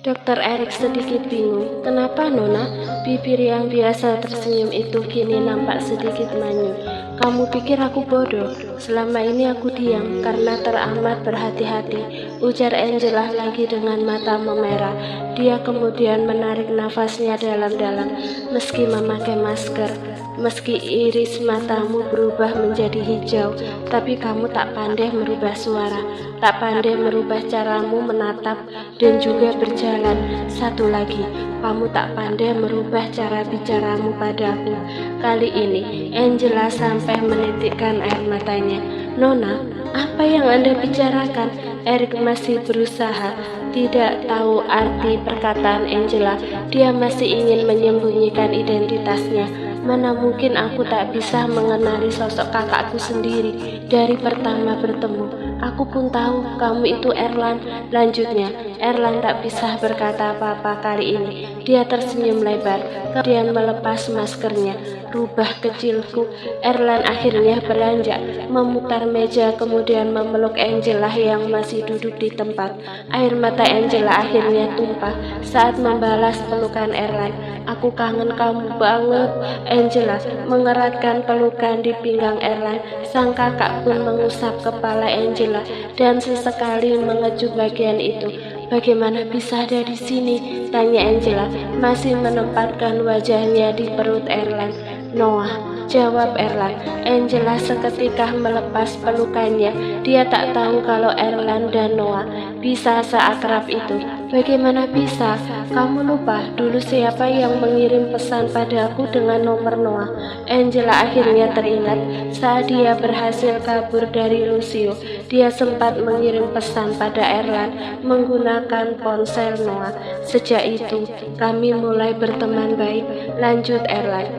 Dokter Erik sedikit bingung. Kenapa, Nona? Bibir yang biasa tersenyum itu kini nampak sedikit manyun. Kamu pikir aku bodoh? Selama ini aku diam karena teramat berhati-hati, ujar Angela lagi dengan mata memerah. Dia kemudian menarik nafasnya dalam-dalam meski memakai masker. Meski iris matamu berubah menjadi hijau, tapi kamu tak pandai merubah suara, tak pandai merubah caramu menatap dan juga berjalan. Satu lagi, kamu tak pandai merubah cara bicaramu padaku. Kali ini, Angela sampai menitikkan air matanya. Nona, apa yang Anda bicarakan? Erik masih berusaha tidak tahu arti perkataan Angela. Dia masih ingin menyembunyikan identitasnya. Mana mungkin aku tak bisa mengenali sosok kakakku sendiri dari pertama bertemu. Aku pun tahu kamu itu Erland. Lanjutnya, Erland tak bisa berkata apa-apa kali ini. Dia tersenyum lebar, kemudian melepas maskernya. Rubah kecilku. Erland akhirnya beranjak, memutar meja, kemudian memeluk Angela yang masih duduk di tempat. Air mata Angela akhirnya tumpah saat membalas pelukan Erland. Aku kangen kamu banget. Angela mengeratkan pelukan di pinggang Erland. Sang kakak pun mengusap kepala Angela dan sesekali mengecup bagian itu. Bagaimana bisa ada di sini? Tanya Angela, masih menempatkan wajahnya di perut Erland. Noah, jawab Erland. Angela seketika melepas pelukannya. Dia tak tahu kalau Erland dan Noah bisa seakrab itu. Bagaimana bisa? Kamu lupa dulu siapa yang mengirim pesan padaku dengan nomor Noah? Angela akhirnya teringat saat dia berhasil kabur dari Lucio. Dia sempat mengirim pesan pada Erland menggunakan ponsel Noah. Sejak itu, kami mulai berteman baik, lanjut Erland.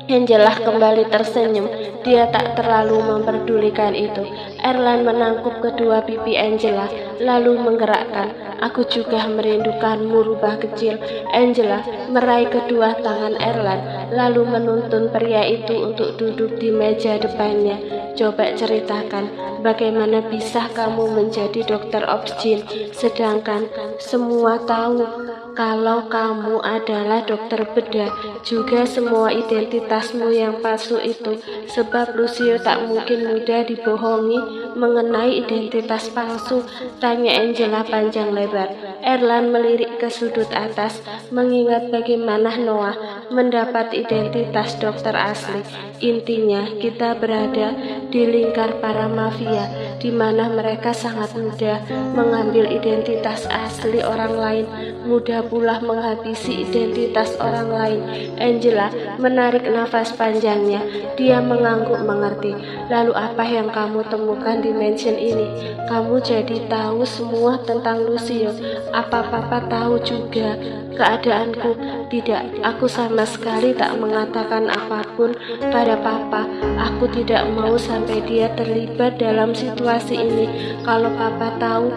Angela kembali tersenyum. Dia tak terlalu memperdulikan itu. Erland menangkup kedua pipi Angela, lalu menggerakkan. Aku juga merindukanmu, rubah kecil. Angela meraih kedua tangan Erland, lalu menuntun pria itu untuk duduk di meja depannya. Coba ceritakan, bagaimana bisa kamu menjadi dokter obstin, sedangkan semua tahu kalau kamu adalah dokter bedah, juga semua identitasmu yang palsu itu, sebab Lucio tak mungkin mudah dibohongi mengenai identitas palsu, tanya Angela panjang lebar. Erland melirik ke sudut atas, mengingat bagaimana Noah mendapat identitas dokter asli. Intinya, kita berada di lingkar para mafia, di mana mereka sangat mudah mengambil identitas asli orang lain, mudah pula menghabisi identitas orang lain. Angela menarik nafas panjangnya. Dia mengangguk mengerti. Lalu apa yang kamu temukan di mansion ini? Kamu jadi tahu semua tentang Lucio. Apa papa tahu juga keadaanku? Tidak, aku sama sekali tak mengatakan apapun pada papa. Aku tidak mau sampai dia terlibat dalam situasi ini. Kalau papa tahu,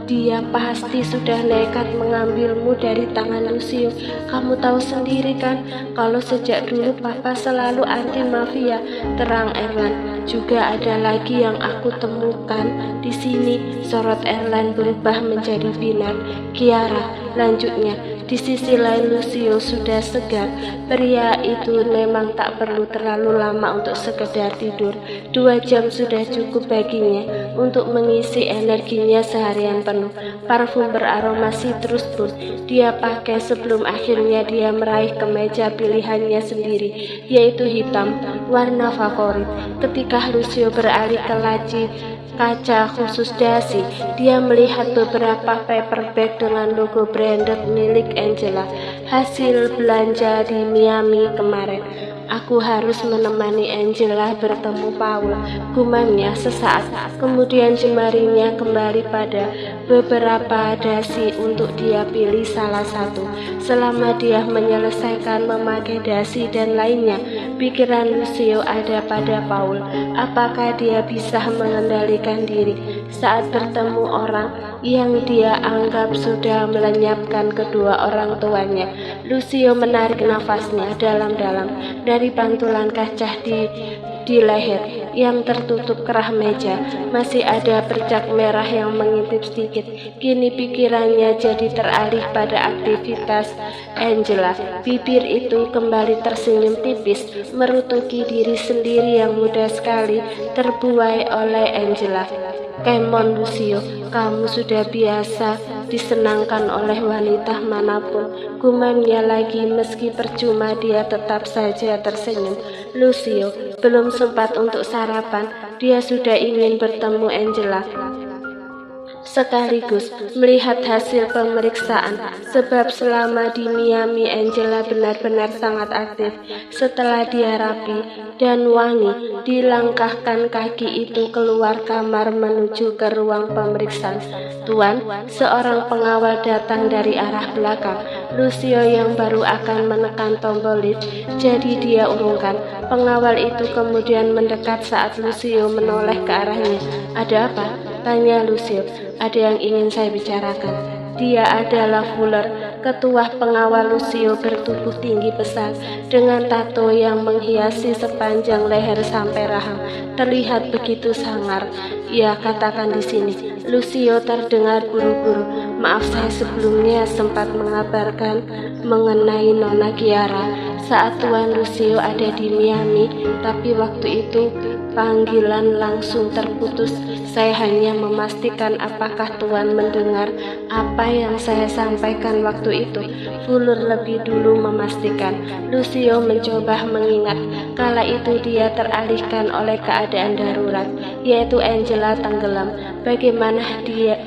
dia pasti sudah nekat mengambilmu dari tangan Lucio. Kamu tahu sendiri kan, kalau sejak dulu papa selalu anti mafia, terang Erland. Juga ada lagi yang aku temukan di sini. Sorot Erland berubah menjadi binar. Kiara, lanjutnya. Di sisi lain Lucio sudah segar. Pria itu memang tak perlu terlalu lama untuk sekedar tidur. 2 jam sudah cukup baginya untuk mengisi energinya seharian penuh. Parfum beraroma citrus pun dia pakai sebelum akhirnya dia meraih kemeja pilihannya sendiri, yaitu hitam, warna favorit. Ketika Lucio beralih ke laci kaca khusus dasi, dia melihat beberapa paper bag dengan logo branded milik Angela, hasil belanja di Miami kemarin. Aku harus menemani Angela bertemu Paul, gumamnya sesaat. Kemudian jemarinya kembali pada beberapa dasi untuk dia pilih salah satu. Selama dia menyelesaikan memakai dasi dan lainnya, pikiran Lucio ada pada Paul. Apakah dia bisa mengendalikan diri saat bertemu orang yang dia anggap sudah melenyapkan kedua orang tuanya? Lucio menarik nafasnya dalam-dalam. Dari pantulan kaca di di leher yang tertutup kerah meja. Masih ada bercak merah yang mengintip sedikit. Kini pikirannya jadi teralih pada aktivitas Angela. Bibir itu kembali tersenyum tipis, merutuki diri sendiri yang mudah sekali terbuai oleh Angela. Come on Lucio, kamu sudah biasa disenangkan oleh wanita manapun, gumamnya lagi meski percuma dia tetap saja tersenyum. Lucio belum sempat untuk sarapan, dia sudah ingin bertemu Angela sekaligus melihat hasil pemeriksaan, sebab selama di Miami Angela benar-benar sangat aktif. Setelah dia rapi dan wangi, dilangkahkan kaki itu keluar kamar menuju ke ruang pemeriksaan. Tuan, seorang pengawal datang dari arah belakang. Lucio yang baru akan menekan tombol lift, jadi dia urungkan. Pengawal itu kemudian mendekat saat Lucio menoleh ke arahnya. Ada apa? Tanya Lucio. Ada yang ingin saya bicarakan. Dia adalah Fuller, ketua pengawal. Lucio bertubuh tinggi besar dengan tato yang menghiasi sepanjang leher sampai rahang. Terlihat begitu sangar. Ya, katakan di sini. Lucio terdengar buru-buru. Maaf, saya sebelumnya sempat mengabarkan mengenai Nona Kiara saat Tuan Lucio ada di Miami, tapi waktu itu panggilan langsung terputus. Saya hanya memastikan apakah Tuan mendengar apa yang saya sampaikan waktu itu. Fuller lebih dulu memastikan. Lucio mencoba mengingat. Kala itu dia teralihkan oleh keadaan darurat, yaitu Angela tenggelam. Bagaimana dia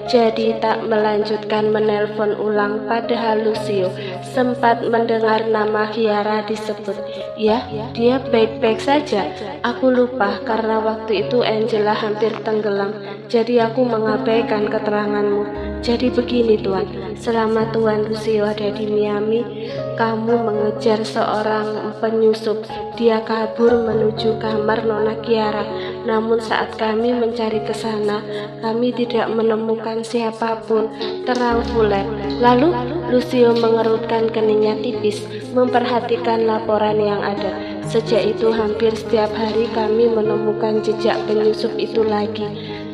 jadi tak melanjutkan menelpon ulang, padahal Lucio sempat mendengar nama Kiara disebut. Ya, dia baik-baik saja. Aku lupa karena waktu itu Angela hampir tenggelam, jadi aku mengabaikan keteranganmu. Jadi begini Tuan, selama Tuan Lucio ada di Miami, kamu mengejar seorang penyusup. Dia kabur menuju kamar Nona Kiara. Namun saat kami mencari ke sana, kami tidak menemukan siapapun, terang Fuller. Lalu Lucio mengerutkan keningnya tipis, memperhatikan laporan yang ada. Sejak itu hampir setiap hari kami menemukan jejak penyusup itu lagi,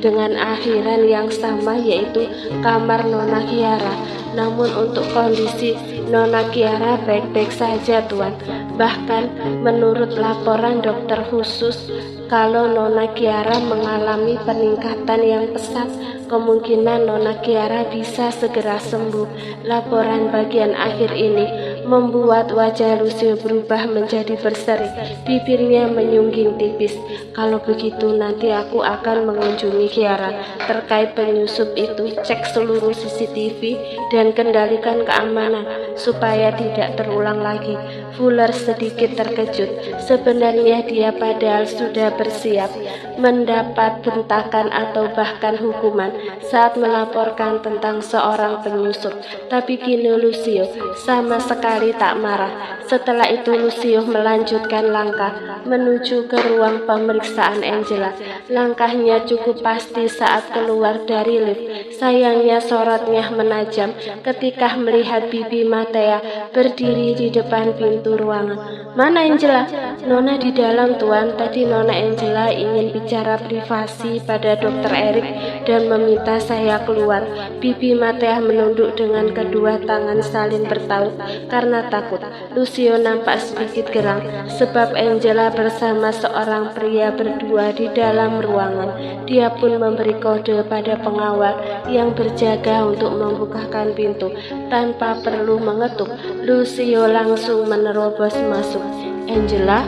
dengan akhiran yang sama, yaitu kamar Nona Kiara. Namun untuk kondisi Nona Kiara baik-baik saja Tuan. Bahkan menurut laporan dokter khusus, kalau Nona Kiara mengalami peningkatan yang pesat, kemungkinan Nona Kiara bisa segera sembuh. Laporan bagian akhir ini membuat wajah Lucio berubah menjadi berseri. Bibirnya menyungging tipis. Kalau begitu nanti aku akan mengunjungi Kiara. Terkait penyusup itu, cek seluruh CCTV dan kendalikan keamanan supaya tidak terulang lagi. Fuller sedikit terkejut. Sebenarnya dia padahal sudah bersiap mendapat bentakan atau bahkan hukuman saat melaporkan tentang seorang penyusup. Tapi kini Lucio sama sekali tak marah. Setelah itu Lucio melanjutkan langkah menuju ke ruang pemeriksaan Angela. Langkahnya cukup pasti saat keluar dari lift. Sayangnya sorotnya menajam ketika melihat Bibi Matea berdiri di depan pintu ruangan. Mana Angela? Nona di dalam Tuan. Tadi Nona Angela ingin bicara privasi pada Dr. Eric dan meminta saya keluar. Bibi Matea menunduk dengan kedua tangan saling bertaut karena takut. Lucio nampak sedikit gerang sebab Angela bersama seorang pria berdua di dalam ruangan. Dia pun memberi kode pada pengawal yang berjaga untuk membukakan pintu. Tanpa perlu mengetuk, Lucio langsung menerobos masuk. Angela?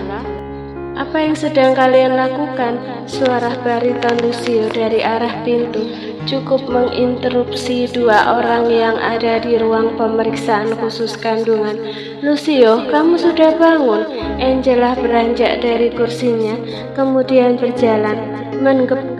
Apa yang sedang kalian lakukan? Suara bariton Lucio dari arah pintu cukup menginterupsi dua orang yang ada di ruang pemeriksaan khusus kandungan. Lucio, kamu sudah bangun? Angela beranjak dari kursinya, kemudian berjalan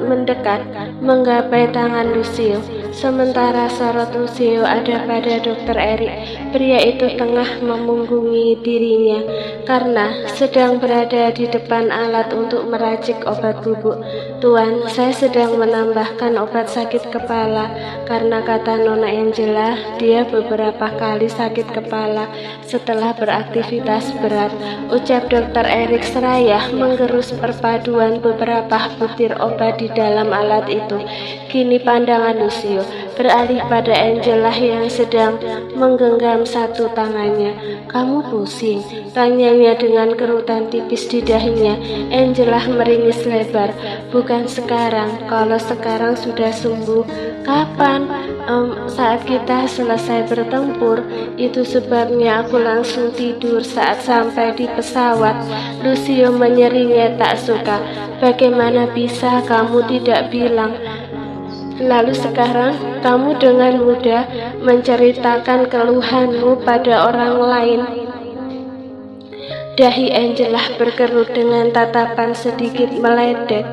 mendekat, menggapai tangan Lucio. Sementara sorot Lucio ada pada Dokter Erik. Pria itu tengah memunggungi dirinya karena sedang berada di depan alat untuk meracik obat bubuk. Tuan, saya sedang menambahkan obat sakit kepala karena kata Nona Angela, dia beberapa kali sakit kepala setelah beraktivitas berat. Ucap Dokter Erik seraya menggerus perpaduan beberapa butir obat di dalam alat itu. Kini pandangan Lucio beralih pada Angela yang sedang menggenggam satu tangannya. Kamu pusing? Tanyanya dengan kerutan tipis di dahinya. Angela meringis lebar. Bukan sekarang, kalau sekarang sudah sembuh. Kapan? Saat kita selesai bertempur. Itu sebabnya aku langsung tidur saat sampai di pesawat. Lucio menyeringai tak suka. Bagaimana bisa kamu tidak bilang? Lalu sekarang kamu dengan mudah menceritakan keluhanmu pada orang lain. Dahi Angela berkerut dengan tatapan sedikit meledek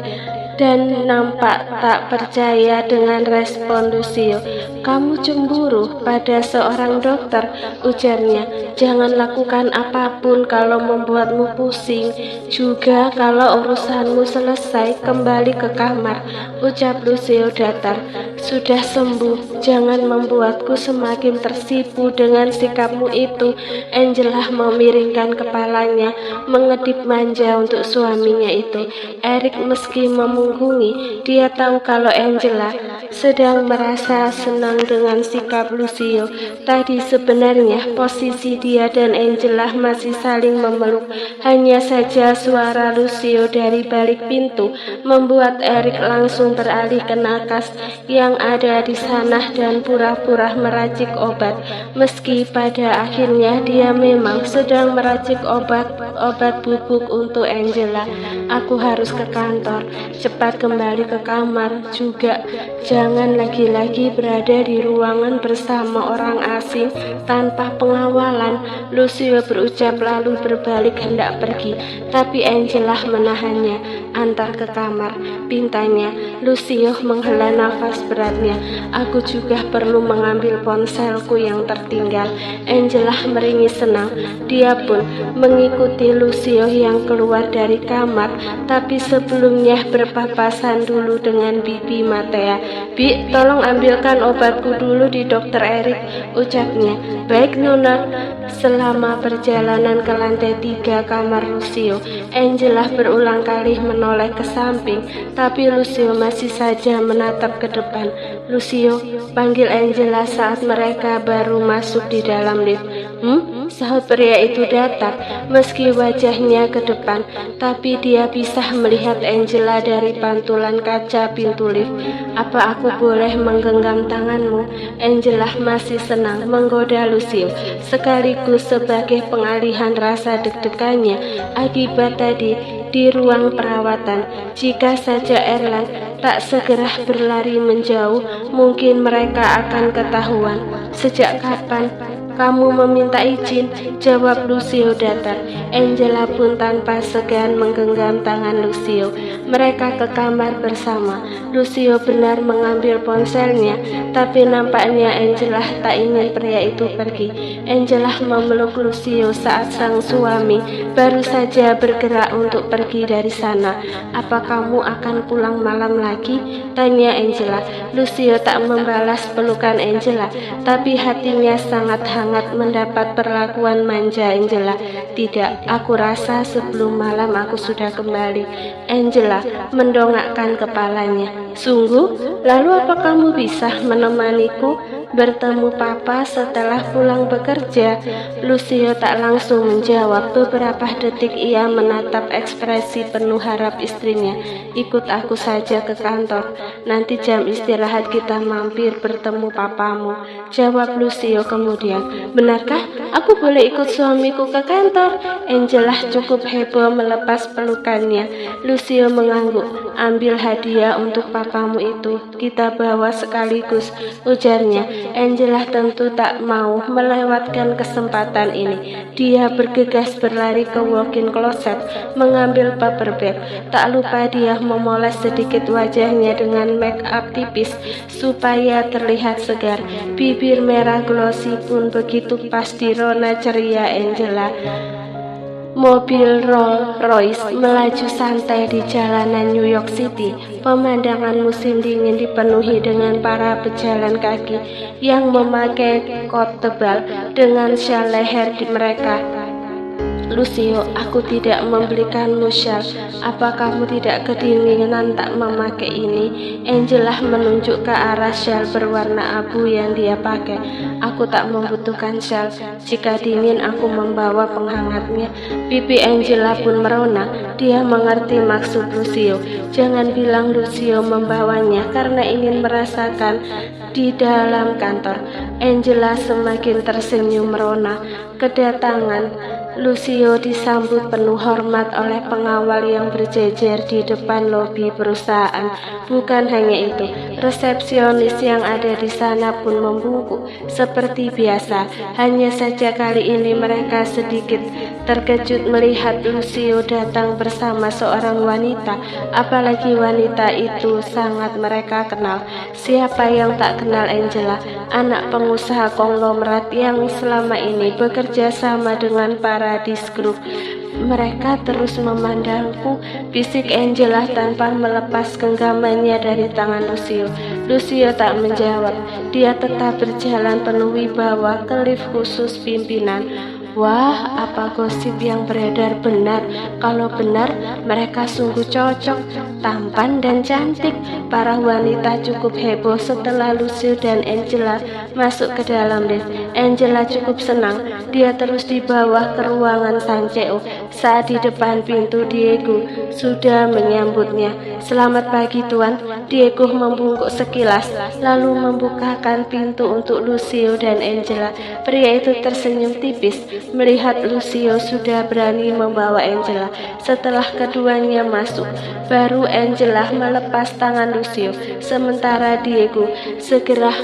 dan nampak tak percaya dengan respon Lucio. Kamu cemburu pada seorang dokter, ujarnya. Jangan lakukan apapun kalau membuatmu pusing. Juga kalau urusanmu selesai, kembali ke kamar, ucap Lucio datar. Sudah sembuh, jangan membuatku semakin tersipu dengan sikapmu itu. Angela memiringkan kepalanya, mengedip manja untuk suaminya itu. Erik meski memunggungi, dia tahu kalau Angela sedang merasa senang dengan sikap Lucio. Tadi sebenarnya posisi dia dan Angela masih saling memeluk. Hanya saja suara Lucio dari balik pintu membuat Erik langsung beralih ke nakas yang ada di sana dan pura-pura meracik obat. Meski pada akhirnya dia memang sedang meracik obat bubuk untuk Angela. Aku harus ke kantor, cepat kembali ke kamar juga. Jangan lagi-lagi berada di ruangan bersama orang asing tanpa pengawalan, Lucio berucap lalu berbalik hendak pergi. Tapi Angela menahannya. Antar ke kamar, pintanya. Lucio menghela nafas beratnya. Aku juga perlu mengambil ponselku yang tertinggal. Angela meringis senang. Dia pun mengikuti Lucio yang keluar dari kamar, tapi sebelumnya berpapasan dulu dengan Bibi Matea. Bi, tolong ambilkan obatku dulu di Dokter Erik, ucapnya. Baik Nona. Selama perjalanan ke lantai 3 kamar Lucio, Angela berulang kali menoleh ke samping, tapi Lucio masih saja menatap ke depan. Lucio, panggil Angela saat mereka baru masuk di dalam lift. Sahut pria itu datar, meski wajahnya ke depan, tapi dia bisa melihat Angela dari pantulan kaca pintu lift. Apa aku boleh menggenggam tanganmu? Angela masih senang menggoda Lucio, sekaligus sebagai pengalihan rasa deg-degannya akibat tadi di ruang perawatan. Jika saja Erlang tak segera berlari menjauh, mungkin mereka akan ketahuan. Sejak kapan kamu meminta izin? Jawab Lucio datar. Angela pun tanpa segan menggenggam tangan Lucio. Mereka ke kamar bersama. Lucio benar mengambil ponselnya, tapi nampaknya Angela tak ingin pria itu pergi. Angela memeluk Lucio saat sang suami baru saja bergerak untuk pergi dari sana. Apa kamu akan pulang malam lagi? Tanya Angela. Lucio tak membalas pelukan Angela, tapi hatinya sangat hangat mendapat perlakuan manja Angela. Tidak, aku rasa sebelum malam aku sudah kembali. Angela mendongakkan kepalanya. Sungguh? Lalu apa kamu bisa menemaniku bertemu papa setelah pulang bekerja? Lucio tak langsung menjawab. Beberapa detik ia menatap ekspresi penuh harap istrinya. Ikut aku saja ke kantor. Nanti jam istirahat kita mampir bertemu papamu, jawab Lucio kemudian. Benarkah aku boleh ikut suamiku ke kantor? Angela cukup heboh melepas pelukannya. Lucio mengangguk. Ambil hadiah untuk papamu itu, kita bawa sekaligus, ujarnya. Angela tentu tak mau melewatkan kesempatan ini. Dia bergegas berlari ke walk-in closet, mengambil paper bag. Tak lupa dia memoles sedikit wajahnya dengan make up tipis supaya terlihat segar. Bibir merah glossy pun begitu pas di rona ceria Angela. Mobil Rolls Royce melaju santai di jalanan New York City. Pemandangan musim dingin dipenuhi dengan para pejalan kaki yang memakai kot tebal dengan syal leher di mereka. Lucio, aku tidak membelikanmu syal. Apa kamu tidak kedinginan tak memakai ini? Angela menunjuk ke arah syal berwarna abu yang dia pakai. Aku tak membutuhkan syal. Jika dingin aku membawa penghangatnya. Pipi Angela pun merona. Dia mengerti maksud Lucio. Jangan bilang Lucio membawanya karena ingin merasakan di dalam kantor. Angela semakin tersenyum merona. Kedatangan Lucio disambut penuh hormat oleh pengawal yang berjejer di depan lobi perusahaan. Bukan hanya itu, resepsionis yang ada di sana pun membungkuk seperti biasa. Hanya saja kali ini mereka sedikit terkejut melihat Lucio datang bersama seorang wanita. Apalagi wanita itu sangat mereka kenal. Siapa yang tak kenal Angela, anak pengusaha konglomerat yang selama ini bekerja sama dengan Paradise Group. Mereka terus memandangku, bisik Angela tanpa melepas genggamannya dari tangan Lucio. Lucio tak menjawab. Dia tetap berjalan penuh wibawa ke lift khusus pimpinan. Wah, apa gosip yang beredar benar? Kalau benar, mereka sungguh cocok, tampan dan cantik. Para wanita cukup heboh setelah Lucio dan Angela masuk ke dalam lift. Angela cukup senang. Dia terus dibawa ke ruangan Sang CEO. Saat di depan pintu, Diego sudah menyambutnya. Selamat pagi Tuan. Diego membungkuk sekilas, lalu membukakan pintu untuk Lucio dan Angela. Pria itu tersenyum tipis melihat Lucio sudah berani membawa Angela. Setelah keduanya masuk, baru Angela melepas tangan Lucio, sementara Diego segera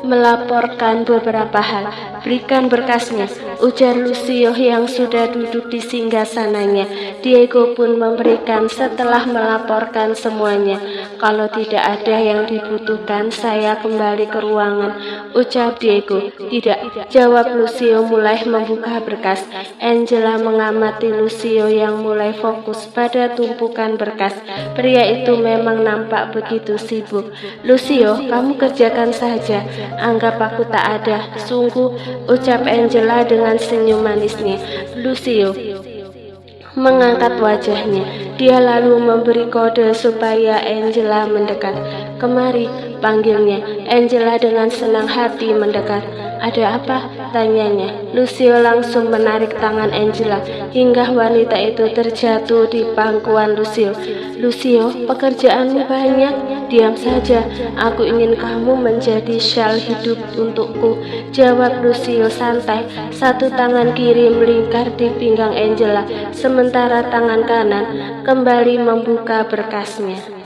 melaporkan beberapa hal. Berikan berkasnya, ujar Lucio yang sudah duduk di singgasananya. Diego pun memberikan setelah melaporkan semuanya. Kalau tidak ada yang dibutuhkan, saya kembali ke ruangan, ucap Diego. Tidak, jawab Lucio mulai membuka berkas. Angela mengamati Lucio yang mulai fokus pada tumpukan berkas. Pria itu memang nampak begitu sibuk. Lucio, kamu kerjakan saja. Anggap aku tak ada. Sungguh, ucap Angela dengan senyum manisnya. Lucio mengangkat wajahnya. Dia lalu memberi kode supaya Angela mendekat. Kemari, panggilnya. Angela dengan senang hati mendekat. Ada apa? Tanyanya. Lucio langsung menarik tangan Angela hingga wanita itu terjatuh di pangkuan Lucio. Lucio, pekerjaanmu banyak. Diam saja. Aku ingin kamu menjadi syal hidup untukku, jawab Lucio santai. Satu tangan kiri melingkar di pinggang Angela, sementara tangan kanan kembali membuka berkasnya.